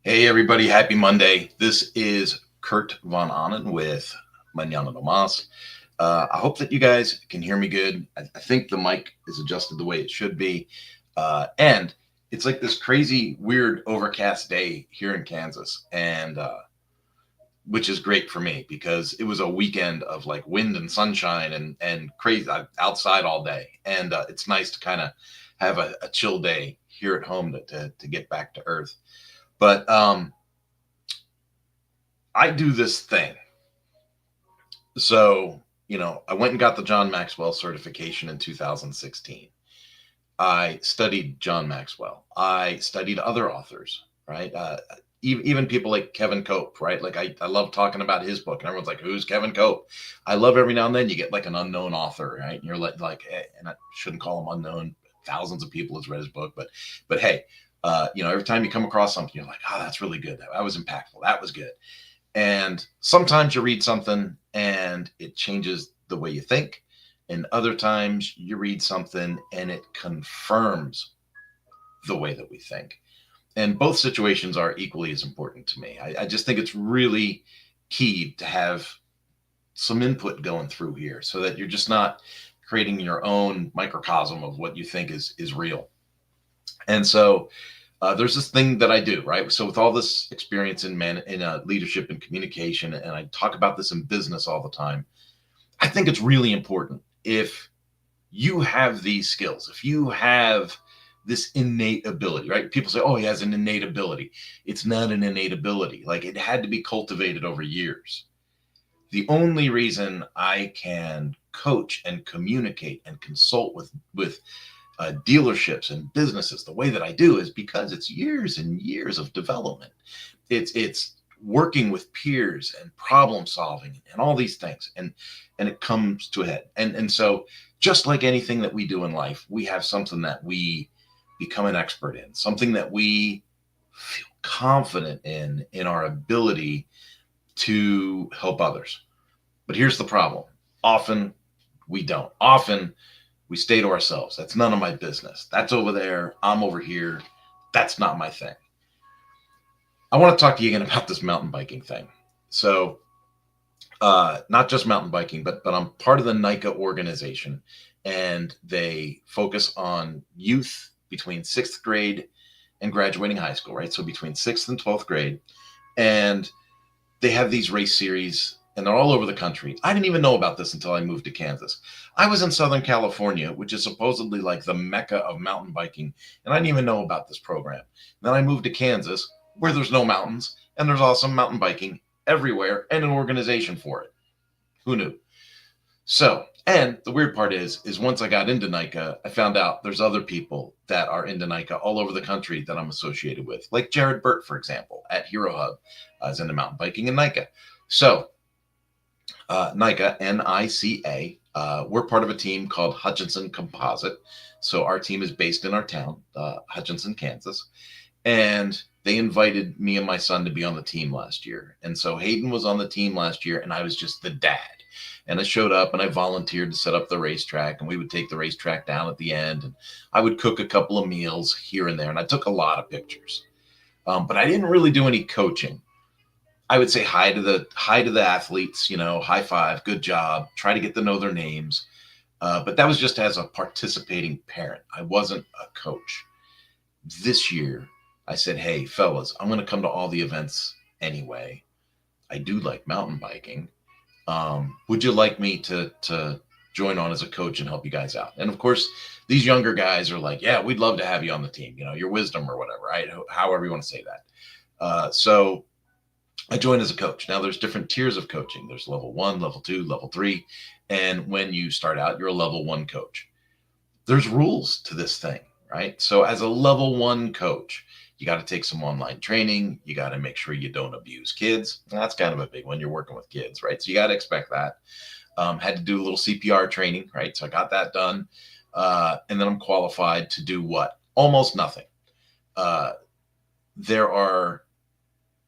Hey, everybody. Happy Monday. This is Kurt Von Annen with Manana no Mas. I hope that you guys can hear me good. I think the mic is adjusted the way it should be. And it's like this crazy, weird, overcast day here in Kansas. And which is great for me because it was a weekend of like wind and sunshine and crazy outside all day. And it's nice to kind of have a chill day here at home to get back to earth. But I do this thing. So, I went and got the John Maxwell certification in 2016. I studied John Maxwell. I studied other authors, right? Even people like Kevin Cope, right? Like I love talking about his book, and everyone's like, "Who's Kevin Cope?" I love every now and then you get like an unknown author, right? And you're like, and I shouldn't call him unknown. Thousands of people has read his book, but hey, every time you come across something, you're like, "Oh, that's really good. That was impactful. That was good." And sometimes you read something and it changes the way you think. And other times you read something and it confirms the way that we think. And both situations are equally as important to me. I just think it's really key to have some input going through here so that you're just not creating your own microcosm of what you think is real. And so there's this thing that I do, right? So with all this experience in leadership and communication, and I talk about this in business all the time, I think it's really important if you have these skills, if you have this innate ability, right? People say, "Oh, he has an innate ability." It's not an innate ability. Like it had to be cultivated over years. The only reason I can coach and communicate and consult with dealerships and businesses the way that I do is because it's years and years of development. It's working with peers and problem solving and all these things, and it comes to a head. And so just like anything that we do in life, we have something that we become an expert in, something that we feel confident in our ability to help others. But here's the problem. Often we don't. Often we stay to ourselves. That's none of my business. That's over there. I'm over here. That's not my thing. I want to talk to you again about this mountain biking thing. So, not just mountain biking, but I'm part of the NICA organization, and they focus on youth between sixth grade and graduating high school, right? So between sixth and 12th grade. And they have these race series and they're all over the country. I didn't even know about this until I moved to Kansas. I was in Southern California, which is supposedly like the mecca of mountain biking, and I didn't even know about this program. Then I moved to Kansas, where there's no mountains, and there's awesome mountain biking everywhere and an organization for it. Who knew? So, and the weird part is once I got into NICA, I found out there's other people that are into NICA all over the country that I'm associated with, like Jared Burt, for example, at Hero Hub, is into mountain biking and NICA. So, NICA, NICA, we're part of a team called Hutchinson Composite. So our team is based in our town, Hutchinson, Kansas. And they invited me and my son to be on the team last year. And so Hayden was on the team last year, and I was just the dad. And I showed up and I volunteered to set up the racetrack, and we would take the racetrack down at the end. And I would cook a couple of meals here and there. And I took a lot of pictures. But I didn't really do any coaching. I would say hi to the athletes, high five, good job, try to get to know their names. But that was just as a participating parent. I wasn't a coach. This year, I said, "Hey, fellas, I'm going to come to all the events anyway. I do like mountain biking. Would you like me to join on as a coach and help you guys out?" And of course, these younger guys are like, "Yeah, we'd love to have you on the team. Your wisdom or whatever, right? However you want to say that." So I joined as a coach. Now there's different tiers of coaching. There's level 1, level 2, level 3. And when you start out, you're a level 1 coach. There's rules to this thing, right? So as a level 1 coach, you got to take some online training. You got to make sure you don't abuse kids. That's kind of a big one. You're working with kids, right? So you got to expect that. Had to do a little CPR training, right? So I got that done. And then I'm qualified to do what? Almost nothing. There are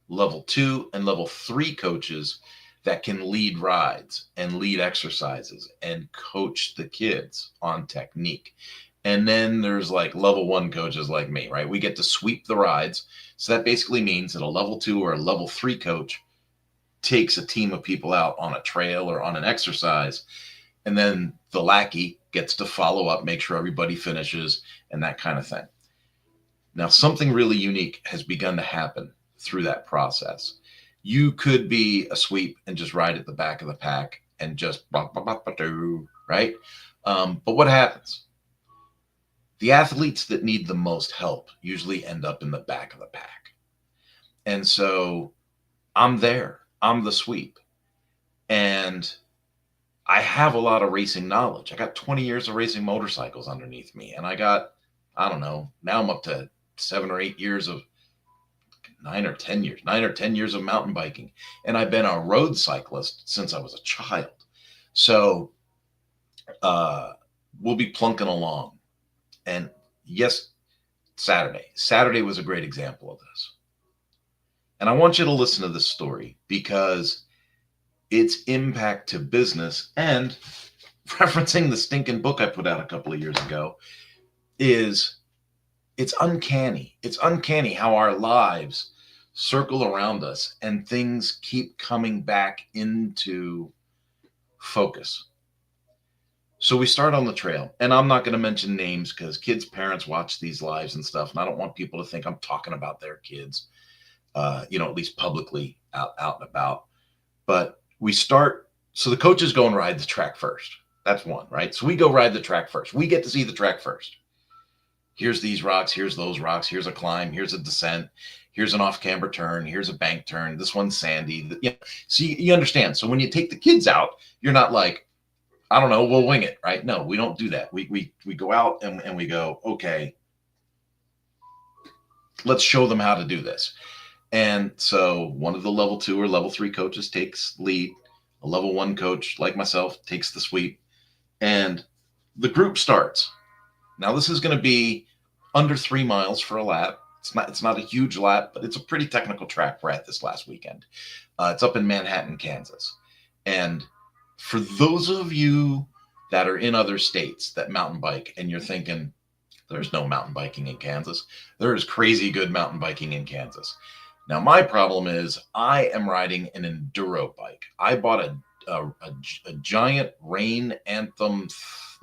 level 2 and level 3 coaches that can lead rides and lead exercises and coach the kids on technique. And then there's like level 1 coaches like me, right? We get to sweep the rides. So that basically means that a level 2 or a level 3 coach takes a team of people out on a trail or on an exercise. And then the lackey gets to follow up, make sure everybody finishes, and that kind of thing. Now, something really unique has begun to happen through that process. You could be a sweep and just ride at the back of the pack and just, right? But what happens? The athletes that need the most help usually end up in the back of the pack. And so I'm there, I'm the sweep. And I have a lot of racing knowledge. I got 20 years of racing motorcycles underneath me. And I got, I don't know, now I'm up to 7 or 8 years of 9 or 10 years of mountain biking. And I've been a road cyclist since I was a child. So we'll be plunking along. And yes, Saturday was a great example of this. And I want you to listen to this story because its impact to business, and referencing the stinking book I put out a couple of years ago, is it's uncanny. It's uncanny how our lives circle around us and things keep coming back into focus. So we start on the trail, and I'm not going to mention names because kids' parents watch these lives and stuff, and I don't want people to think I'm talking about their kids, at least publicly out and about. But we start, so the coaches go and ride the track first. That's one, right? So we go ride the track first. We get to see the track first. Here's these rocks, here's those rocks, here's a climb, here's a descent, here's an off-camber turn, here's a bank turn, this one's sandy. So you understand. So when you take the kids out, you're not like, I don't know, we'll wing it, right? No, we don't do that. We go out and we go, okay, let's show them how to do this. And so one of the level 2 or level 3 coaches takes lead. A level 1 coach, like myself, takes the sweep. And the group starts. Now, this is going to be under 3 miles for a lap. It's not a huge lap, but it's a pretty technical track we're at this last weekend. It's up in Manhattan, Kansas. And for those of you that are in other states that mountain bike and you're thinking, there's no mountain biking in Kansas. There is crazy good mountain biking in Kansas. Now, my problem is I am riding an enduro bike. I bought a giant Rain Anthem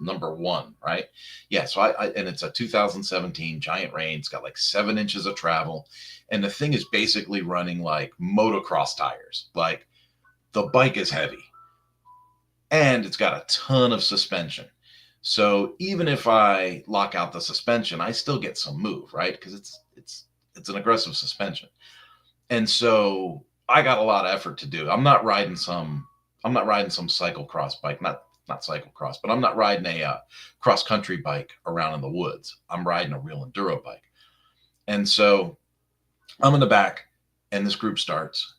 #1, right? Yeah, so and it's a 2017 Giant Rain. It's got like 7 inches of travel. And the thing is basically running like motocross tires. Like the bike is heavy. And it's got a ton of suspension. So even if I lock out the suspension, I still get some move, right? Because it's an aggressive suspension. And so I got a lot of effort to do. I'm not riding some cyclocross bike, not cyclocross, but I'm not riding a cross country bike around in the woods. I'm riding a real enduro bike. And so I'm in the back and this group starts.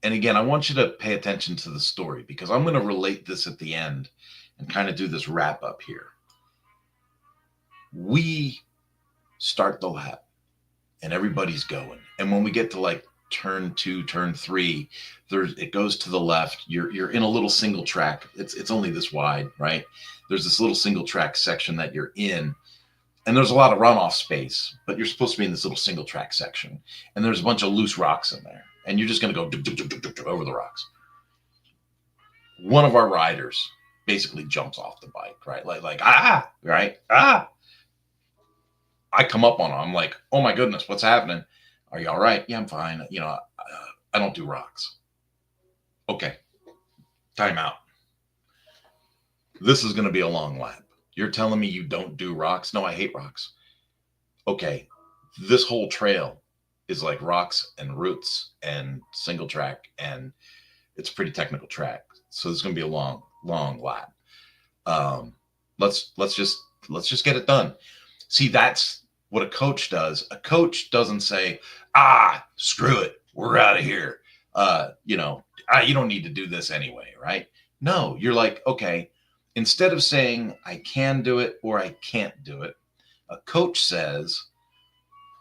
And again, I want you to pay attention to the story because I'm going to relate this at the end and kind of do this wrap up here. We start the lap and everybody's going. And when we get to like turn 2, turn 3, it goes to the left. You're in a little single track. It's only this wide, right? There's this little single track section that you're in. And there's a lot of runoff space, but you're supposed to be in this little single track section. And there's a bunch of loose rocks in there. And you're just going to go over the rocks. One of our riders basically jumps off the bike, right? Right? I come up on him. I'm like, oh my goodness, what's happening? Are you all right? Yeah, I'm fine. I don't do rocks. Okay. Time out. This is going to be a long lap. You're telling me you don't do rocks? No, I hate rocks. Okay. This whole trail is like rocks and roots and single track, and it's a pretty technical track. So it's going to be a long lap. Let's just get it done. See, that's what a coach does. A coach doesn't say, screw it, we're out of here. You don't need to do this anyway, right? No, you're like, okay, instead of saying I can do it or I can't do it, a coach says,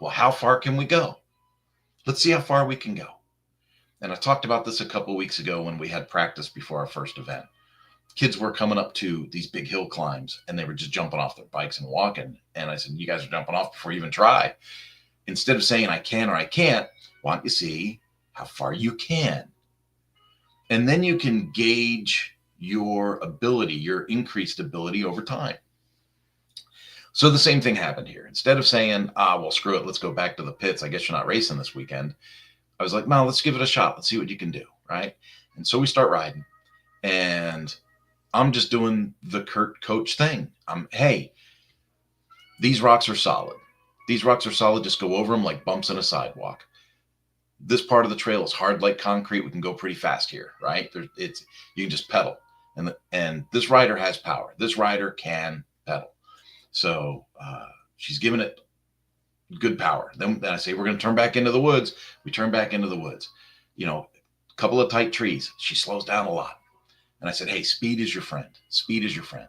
well, how far can we go? Let's see how far we can go. And I talked about this a couple of weeks ago when we had practice before our first event. kids were coming up to these big hill climbs and they were just jumping off their bikes and walking. And I said, you guys are jumping off before you even try. Instead of saying I can or I can't, why don't you see how far you can? And then you can gauge your ability, your increased ability over time. So the same thing happened here. Instead of saying, well, screw it, let's go back to the pits. I guess you're not racing this weekend. I was like, no, let's give it a shot. Let's see what you can do. Right. And so we start riding and I'm just doing the Kurt coach thing. Hey, these rocks are solid. These rocks are solid. Just go over them like bumps in a sidewalk. This part of the trail is hard like concrete. We can go pretty fast here, right? You can just pedal. And this rider has power. This rider can pedal. So she's giving it good power. Then I say, we're going to turn back into the woods. We turn back into the woods. A couple of tight trees. She slows down a lot. And I said, hey, speed is your friend. Speed is your friend.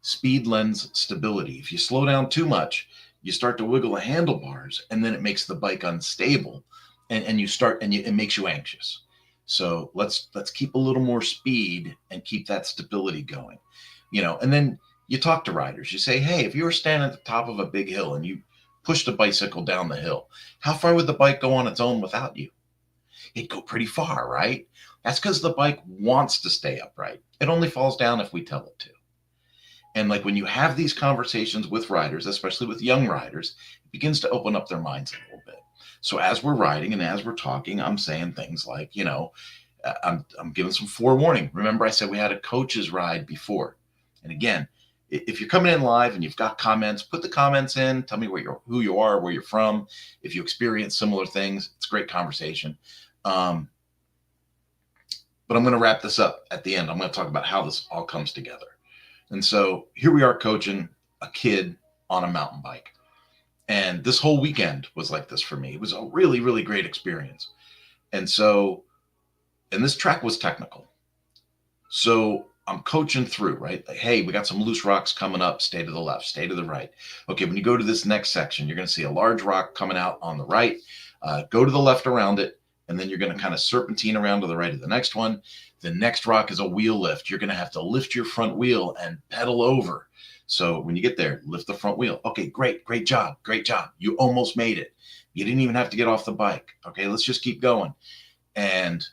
Speed lends stability. If you slow down too much, you start to wiggle the handlebars and then it makes the bike unstable and it makes you anxious. So let's keep a little more speed and keep that stability going, and then you talk to riders. You say, hey, if you were standing at the top of a big hill and you pushed a bicycle down the hill, how far would the bike go on its own without you? It'd go pretty far, right? That's because the bike wants to stay upright. It only falls down if we tell it to. And like when you have these conversations with riders, especially with young riders, it begins to open up their minds a little bit. So as we're riding and as we're talking, I'm saying things like, I'm giving some forewarning. Remember, I said we had a coach's ride before. And again, if you're coming in live and you've got comments, put the comments in. Tell me who you are, where you're from. If you experience similar things, it's a great conversation. But I'm going to wrap this up at the end. I'm going to talk about how this all comes together. And so here we are coaching a kid on a mountain bike. And this whole weekend was like this for me. It was a really, really great experience. And this track was technical. So I'm coaching through, right? Like, hey, we got some loose rocks coming up, stay to the left, stay to the right. Okay, when you go to this next section, you're going to see a large rock coming out on the right. Go to the left around it. And then you're going to kind of serpentine around to the right of the next one. The next rock is a wheel lift. You're going to have to lift your front wheel and pedal over. So when you get there, lift the front wheel. Okay, great job. You almost made it. You didn't even have to get off the bike. Okay, let's just keep going. And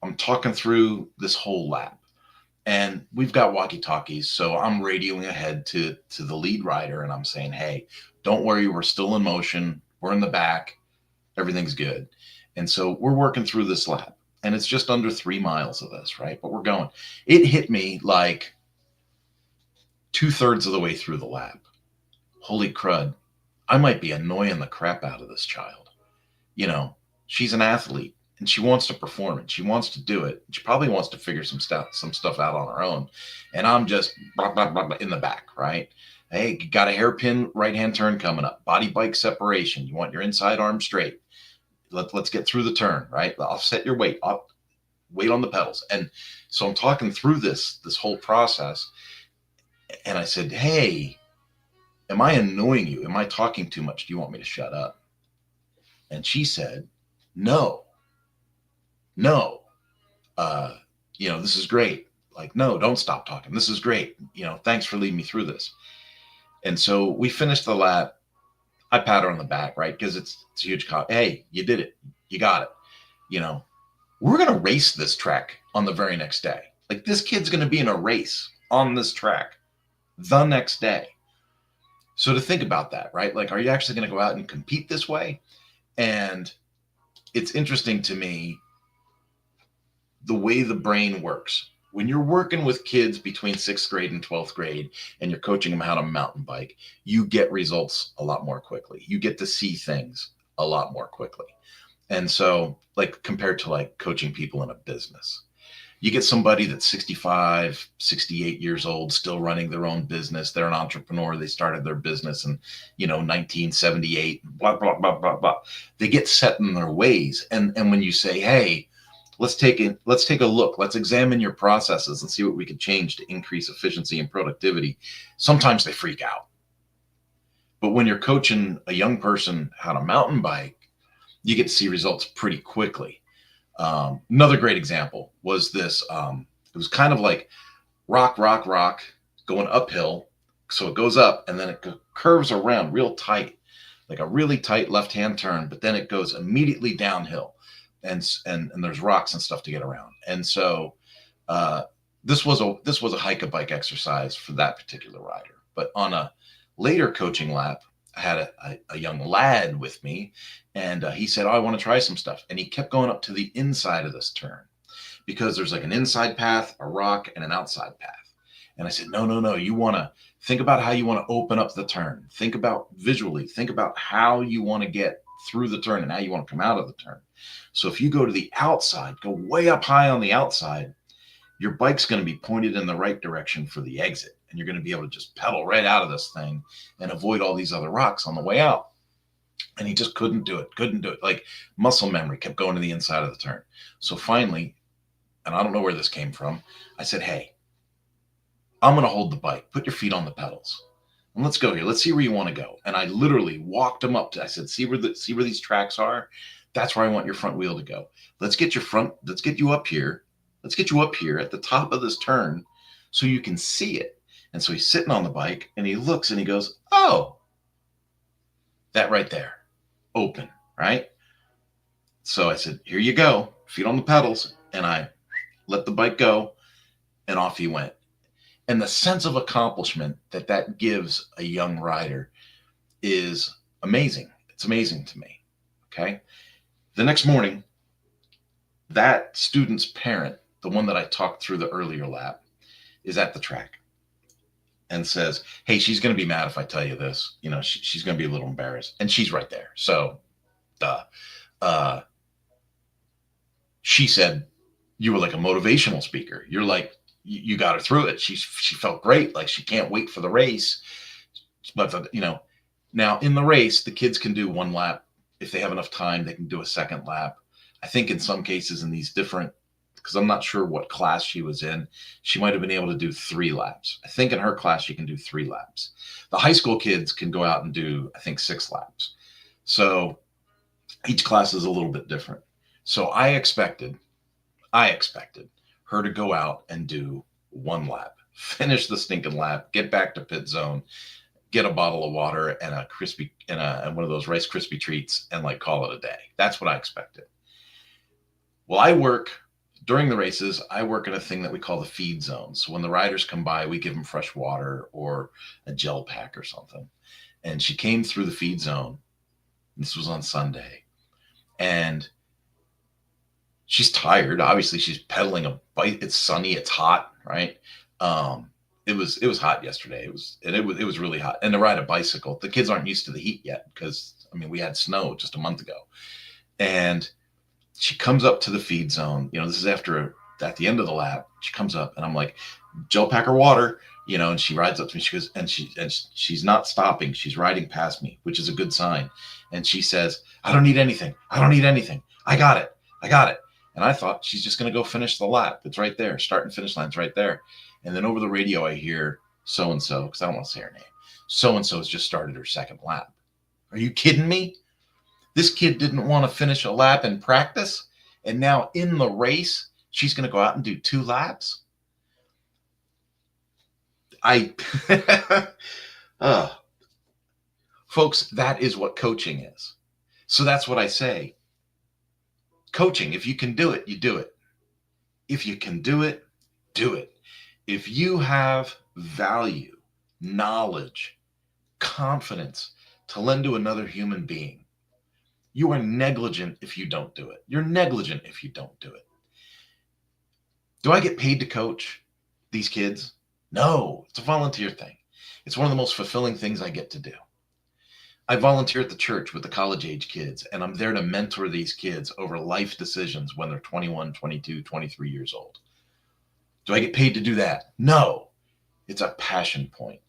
I'm talking through this whole lap. And we've got walkie-talkies, so I'm radioing ahead to the lead rider, and I'm saying, hey, don't worry, we're still in motion. We're in the back. Everything's good. And so we're working through this lap, and it's just under 3 miles of this, right? But we're going. It hit me like 2/3 of the way through the lap. Holy crud. I might be annoying the crap out of this child. She's an athlete and she wants to perform it. She wants to do it. She probably wants to figure some stuff out on her own. And I'm just blah, blah, blah, blah, in the back, right? Hey, you got a hairpin right-hand turn coming up. Body bike separation. You want your inside arm straight. Let's get through the turn, right? I'll set your weight. I'll weight on the pedals. And so I'm talking through this whole process. And I said, hey, am I annoying you? Am I talking too much? Do you want me to shut up? And she said, no, this is great. Like, no, don't stop talking. This is great. Thanks for leading me through this. And so we finished the lap. I pat her on the back, right? Because it's a huge hey, you did it. You got it. We're going to race this track on the very next day. Like, this kid's going to be in a race on this track the next day. So to think about that, right? Like, are you actually going to go out and compete this way? And it's interesting to me the way the brain works. When you're working with kids between 6th grade and 12th grade and you're coaching them how to mountain bike, you get results a lot more quickly. You get to see things a lot more quickly. And so, like, compared to like coaching people in a business, you get somebody that's 65, 68 years old, still running their own business. They're an entrepreneur. They started their business in, 1978, blah, blah, blah, blah, blah. They get set in their ways. And when you say, hey, let's take a look. Let's examine your processes and see what we could change to increase efficiency and productivity. Sometimes they freak out. But when you're coaching a young person how to mountain bike, you get to see results pretty quickly. Another great example was this. It was kind of like rock, going uphill. So it goes up and then it curves around real tight, like a really tight left-hand turn, but then it goes immediately downhill, and there's rocks and stuff to get around. And so uh, this was a hike a bike exercise for that particular rider. But on a later coaching lap, I had a young lad with me, and he said, "Oh, I want to try some stuff," and he kept going up to the inside of this turn because there's like an inside path, a rock, and an outside path. And I said, no, no, no. You want to think about how you want to open up the turn. Think about visually, think about how you want to get through the turn and how you want to come out of the turn. So if you go to the outside, go way up high on the outside, your bike's going to be pointed in the right direction for the exit. And you're going to be able to just pedal right out of this thing and avoid all these other rocks on the way out. And he just couldn't do it. Like muscle memory kept going to the inside of the turn. So finally, and I don't know where this came from, I said, hey, I'm going to hold the bike. Put your feet on the pedals. And let's go here. Let's see where you want to go. And I literally walked him up to, I said, see where these tracks are? That's where I want your front wheel to go. Let's get you up here. Let's get you up here at the top of this turn so you can see it. And so he's sitting on the bike and he looks and he goes, oh, that right there, open, right? So I said, here you go, feet on the pedals. And I let the bike go and off he went. And the sense of accomplishment that gives a young rider is amazing. It's amazing to me. Okay. The next morning, that student's parent, the one that I talked through the earlier lap, is at the track and says, hey, she's going to be mad if I tell you this. You know, she's going to be a little embarrassed. And she's right there. So she said, you were like a motivational speaker. You're like, you got her through it. She felt great. Like she can't wait for the race. But, now in the race, the kids can do one lap. If they have enough time, they can do a second lap. I think in some cases in these different, because I'm not sure what class she was in, she might have been able to do 3 laps. I think in her class, she can do 3 laps. The high school kids can go out and do, I think, 6 laps. So each class is a little bit different. So I expected her to go out and do 1 lap, finish the stinking lap, get back to pit zone, get a bottle of water and a crispy and one of those Rice Krispie treats and like call it a day. That's what I expected. Well, during the races, I work in a thing that we call the feed zone. So when the riders come by, we give them fresh water or a gel pack or something. And she came through the feed zone. This was on Sunday. And she's tired. Obviously, she's pedaling a bike. It's sunny. It's hot, right? It was hot yesterday. It was really hot. And to ride a bicycle, the kids aren't used to the heat yet because we had snow just a month ago. And she comes up to the feed zone. This is at the end of the lap. She comes up and I'm like, gel pack or water, and she rides up to me. She goes, and she's not stopping. She's riding past me, which is a good sign. And she says, I don't need anything. I got it. And I thought she's just going to go finish the lap. It's right there. Start and finish line's right there. And then over the radio, I hear so-and-so, because I don't want to say her name. So-and-so has just started her second lap. Are you kidding me? This kid didn't want to finish a lap in practice. And now in the race, she's going to go out and do 2 laps. Folks, that is what coaching is. So that's what I say. Coaching, if you can do it, you do it. If you can do it, do it. If you have value, knowledge, confidence to lend to another human being, you are negligent if you don't do it. You're negligent if you don't do it. Do I get paid to coach these kids? No, it's a volunteer thing. It's one of the most fulfilling things I get to do. I volunteer at the church with the college age kids, and I'm there to mentor these kids over life decisions when they're 21, 22, 23 years old. Do I get paid to do that? No, it's a passion point.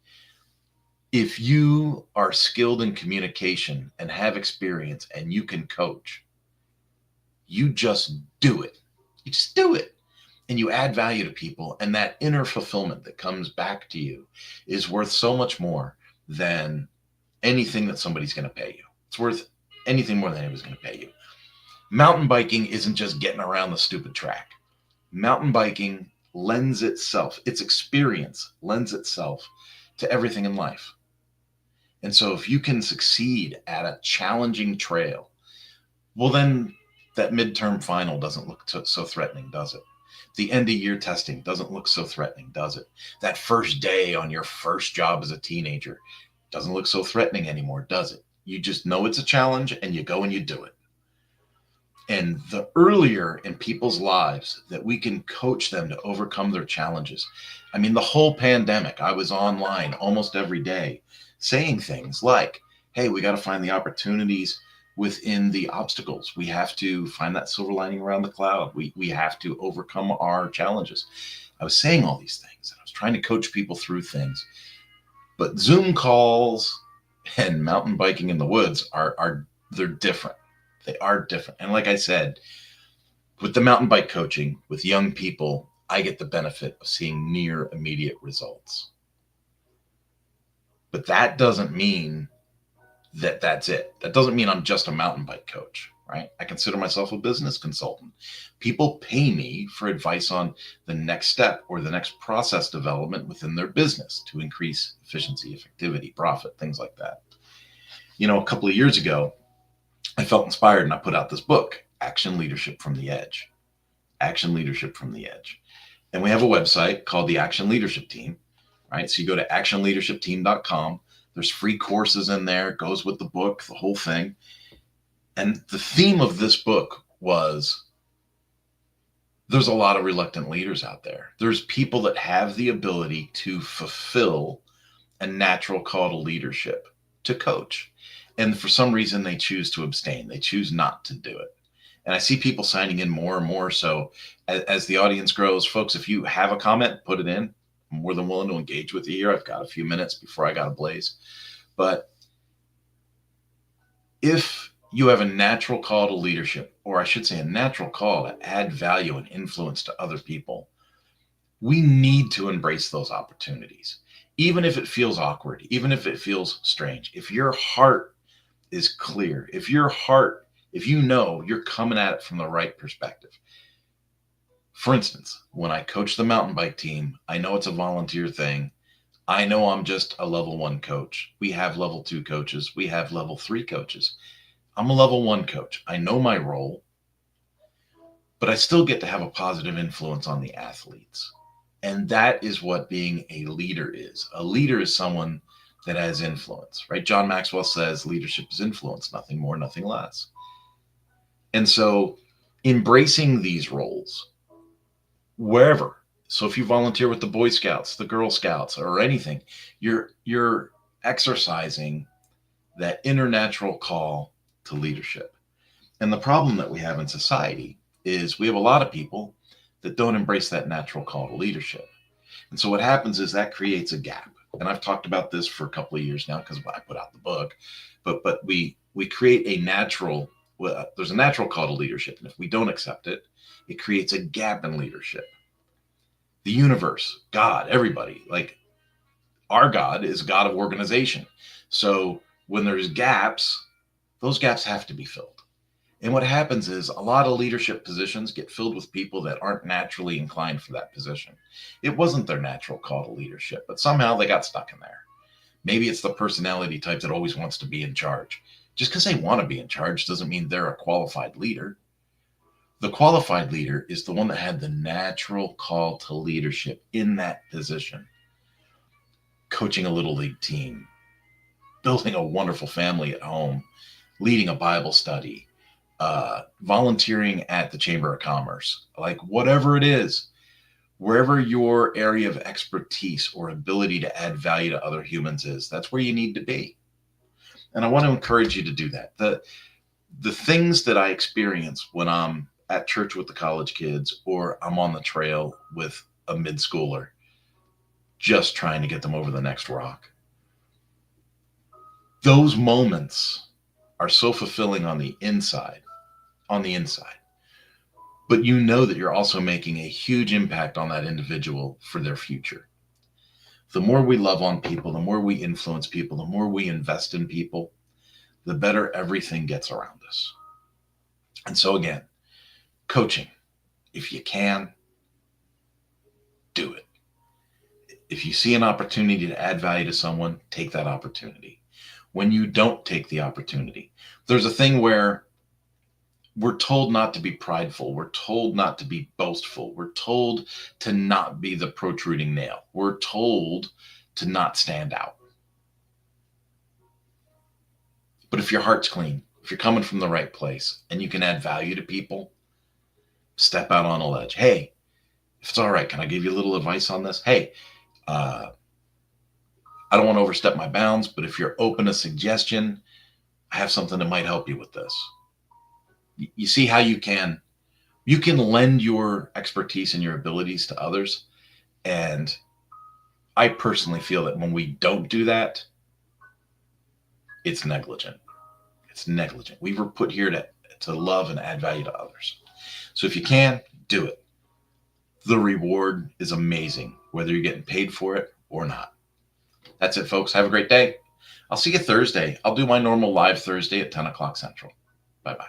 If you are skilled in communication and have experience and you can coach, you just do it. You just do it. And you add value to people. And that inner fulfillment that comes back to you is worth so much more than anything that somebody's going to pay you. It's worth anything more than anybody's going to pay you. Mountain biking isn't just getting around the stupid track. Mountain biking, lends itself, its experience lends itself to everything in life. And so if you can succeed at a challenging trail, well, then that midterm final doesn't look so threatening, does it? The end of year testing doesn't look so threatening, does it? That first day on your first job as a teenager doesn't look so threatening anymore, does it? You just know it's a challenge and you go and you do it. And the earlier in people's lives that we can coach them to overcome their challenges. I mean, the whole pandemic, I was online almost every day saying things like, hey, we got to find the opportunities within the obstacles. We have to find that silver lining around the cloud. We have to overcome our challenges. I was saying all these things. I was trying to coach people through things. But Zoom calls and mountain biking in the woods are they're different. They are different. And like I said, with the mountain bike coaching with young people, I get the benefit of seeing near immediate results. But that doesn't mean that that's it. That doesn't mean I'm just a mountain bike coach, right? I consider myself a business consultant. People pay me for advice on the next step or the next process development within their business to increase efficiency, effectivity, profit, things like that. You know, a couple of years ago, I felt inspired and I put out this book, Action Leadership from the Edge. Action Leadership from the Edge. And we have a website called the Action Leadership Team, right? So you go to actionleadershipteam.com. There's free courses in there, goes with the book, the whole thing. And the theme of this book was there's a lot of reluctant leaders out there. There's people that have the ability to fulfill a natural call to leadership, to coach. And for some reason, they choose to abstain. They choose not to do it. And I see people signing in more and more. So as the audience grows, folks, if you have a comment, put it in. I'm more than willing to engage with you here. I've got a few minutes before I got to blaze. But if you have a natural call to leadership, or I should say a natural call to add value and influence to other people, we need to embrace those opportunities, even if it feels awkward, even if it feels strange. If your heart is clear, if you know you're coming at it from the right perspective. For instance, when I coach the mountain bike team, I know it's a volunteer thing. I know I'm just a level 1 coach. We have level 2 coaches. We have level 3 coaches. I'm a level 1 coach. I know my role, but I still get to have a positive influence on the athletes. And that is what being a leader is. A leader is someone that has influence, right? John Maxwell says leadership is influence, nothing more, nothing less. And so embracing these roles wherever. So if you volunteer with the Boy Scouts, the Girl Scouts, or anything, you're exercising that inner natural call to leadership. And the problem that we have in society is we have a lot of people that don't embrace that natural call to leadership. And so what happens is that creates a gap. And I've talked about this for a couple of years now because I put out the book. But we create a natural, there's a natural call to leadership. And if we don't accept it, it creates a gap in leadership. The universe, God, everybody, like our God is a God of organization. So when there's gaps, those gaps have to be filled. And what happens is a lot of leadership positions get filled with people that aren't naturally inclined for that position. It wasn't their natural call to leadership, but somehow they got stuck in there. Maybe it's the personality type that always wants to be in charge. Just because they want to be in charge doesn't mean they're a qualified leader. The qualified leader is the one that had the natural call to leadership in that position. Coaching a little league team, building a wonderful family at home, leading a Bible study, volunteering at the Chamber of Commerce, like whatever it is, wherever your area of expertise or ability to add value to other humans is, that's where you need to be. And I want to encourage you to do that. The things that I experience when I'm at church with the college kids or I'm on the trail with a mid-schooler, just trying to get them over the next rock. Those moments are so fulfilling on the inside. But you know that you're also making a huge impact on that individual for their future. The more we love on people, the more we influence people, the more we invest in people, the better everything gets around us. And so again, coaching, if you can, If you see an opportunity to add value to someone, take that opportunity. When you don't take the opportunity, there's a thing where we're told not to be prideful. We're told not to be boastful. We're told to not be the protruding nail. We're told to not stand out. But if your heart's clean, if you're coming from the right place and you can add value to people, step out on a ledge. Hey, if it's all right, can I give you a little advice on this? Hey, I don't want to overstep my bounds, but if you're open to suggestion, I have something that might help you with this. You see how you can lend your expertise and your abilities to others. And I personally feel that when we don't do that, it's negligent. It's negligent. We were put here to love and add value to others. So if you can, do it. The reward is amazing, whether you're getting paid for it or not. That's it, folks. Have a great day. I'll see you Thursday. I'll do my normal live Thursday at 10 o'clock Central. Bye-bye.